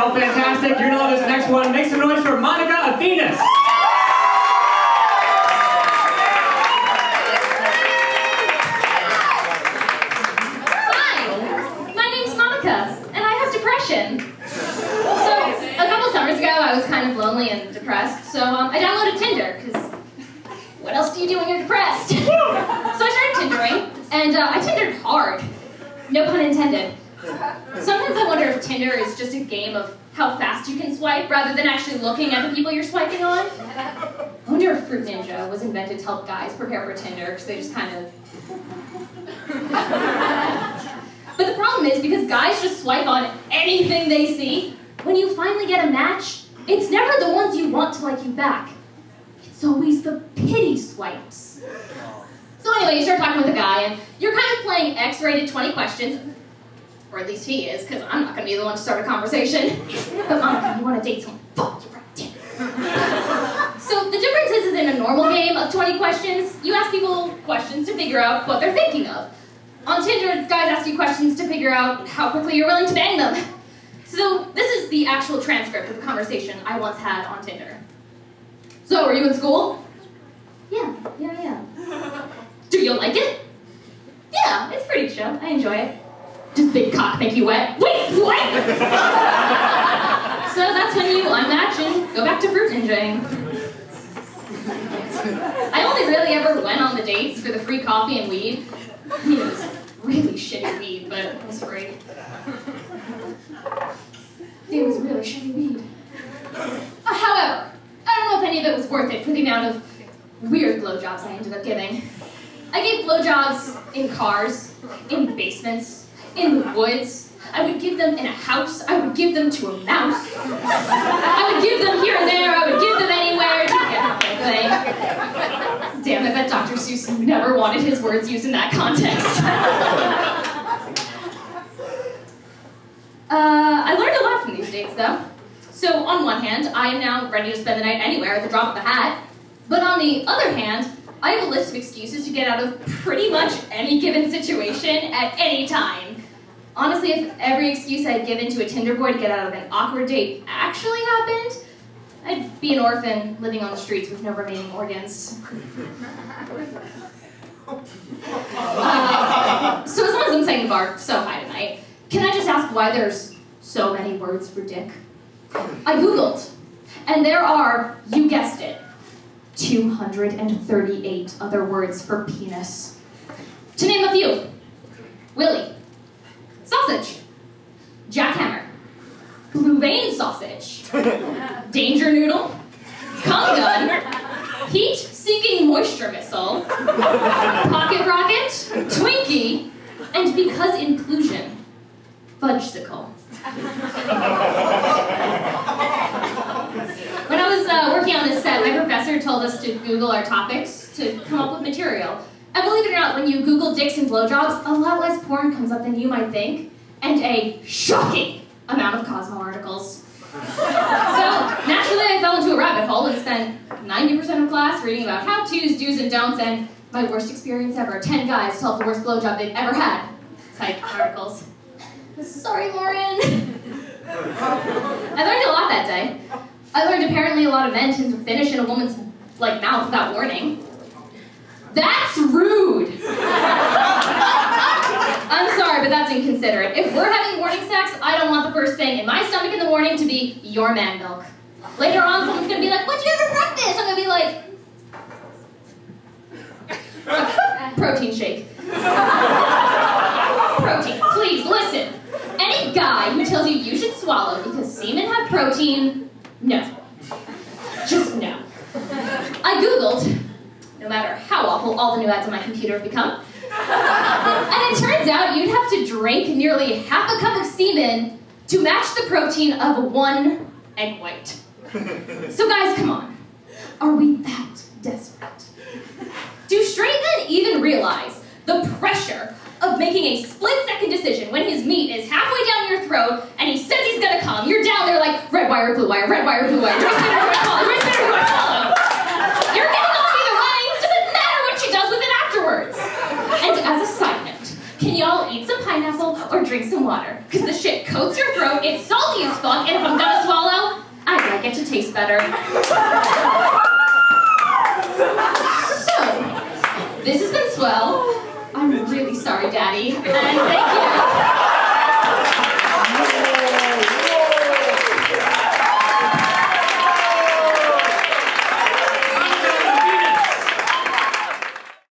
all fantastic. You're gonna love this next one. Make some noise for Monica Athenas. Hi, my name's Monica, and I have depression. So, a couple summers ago, I was kind of lonely and depressed, so I downloaded Tinder, because what else do you do when you're depressed? So I started Tindering, and I Tindered hard. No pun intended. Sometimes I wonder if Tinder is just a game of how fast you can swipe rather than actually looking at the people you're swiping on. I wonder if Fruit Ninja was invented to help guys prepare for Tinder, because they just kind of... But the problem is, because guys just swipe on anything they see, when you finally get a match, it's never the ones you want to like you back. It's always the pity swipes. So anyway, you start talking with a guy, and you're kind of playing X-rated 20 questions, or at least he is, because I'm not going to be the one to start a conversation. But Monica, you want to date someone? Fuck, you're right. So the difference is in a normal game of 20 questions, you ask people questions to figure out what they're thinking of. On Tinder, guys ask you questions to figure out how quickly you're willing to bang them. So this is the actual transcript of the conversation I once had on Tinder. So, are you in school? Yeah. Do you like it? Yeah, it's pretty chill. I enjoy it. Does big cock make you wet? Wait, what? So that's when you unmatch and go back to Fruit Ninjaing. I only really ever went on the dates for the free coffee and weed. I mean, it was really shitty weed, but it was free. It was really shitty weed. However, I don't know if any of it was worth it for the amount of weird blowjobs I ended up giving. I gave blowjobs in cars, in basements, in the woods. I would give them in a house. I would give them to a mouse. I would give them here and there. I would give them anywhere. Damn, I bet Dr. Seuss never wanted his words used in that context. I learned a lot from these dates, though. So, on one hand, I am now ready to spend the night anywhere at the drop of a hat. But on the other hand, I have a list of excuses to get out of pretty much any given situation at any time. Honestly, if every excuse I had given to a Tinder boy to get out of an awkward date actually happened, I'd be an orphan living on the streets with no remaining organs. So as long as I'm saying the bar so high tonight, can I just ask why there's so many words for dick? I Googled, and there are, you guessed it, 238 other words for penis. To name a few: willy, sausage, jackhammer, blue vein sausage, danger noodle, cum gun, heat-seeking moisture missile, pocket rocket, Twinkie, and because inclusion, fudgesicle. When I was working on this set, my professor told us to Google our topics to come up with material. And believe it or not, when you Google dicks and blowjobs, a lot less porn comes up than you might think, and a shocking amount of Cosmo articles. So, naturally, I fell into a rabbit hole and spent 90% of class reading about how-tos, do's, and don'ts, and my worst experience ever, 10 guys tell the worst blowjob they've ever had type articles. Sorry, Lauren. I learned a lot that day. I learned apparently a lot of men tend to finish in a woman's mouth without warning. That's rude. I'm sorry, but that's inconsiderate. If we're having morning sex, I don't want the first thing in my stomach in the morning to be your man milk. Later on, someone's gonna be like, "What'd you have for breakfast?" I'm gonna be like, protein shake. Protein. Please, listen. Any guy who tells you you should swallow because semen have protein, no. Just no. I Googled, no matter how awful all the new ads on my computer have become, and it turns out you'd have to drink nearly half a cup of semen to match the protein of one egg white. So guys, come on. Are we that desperate? Do straight men even realize the pressure of making a split-second decision when his meat is halfway down your throat and he says he's gonna come? You're down there like, red wire, blue wire, red wire, blue wire, do I spin or do I swallow, do I spin or do I swallow? You're getting off either way, doesn't matter what she does with it afterwards. And as a side note, can you y'all eat some pineapple or drink some water. Because the shit coats your throat, it's salty as fuck, and if I'm gonna swallow, I like it to taste better. So, this has been swell. I'm really sorry, Daddy. And thank you.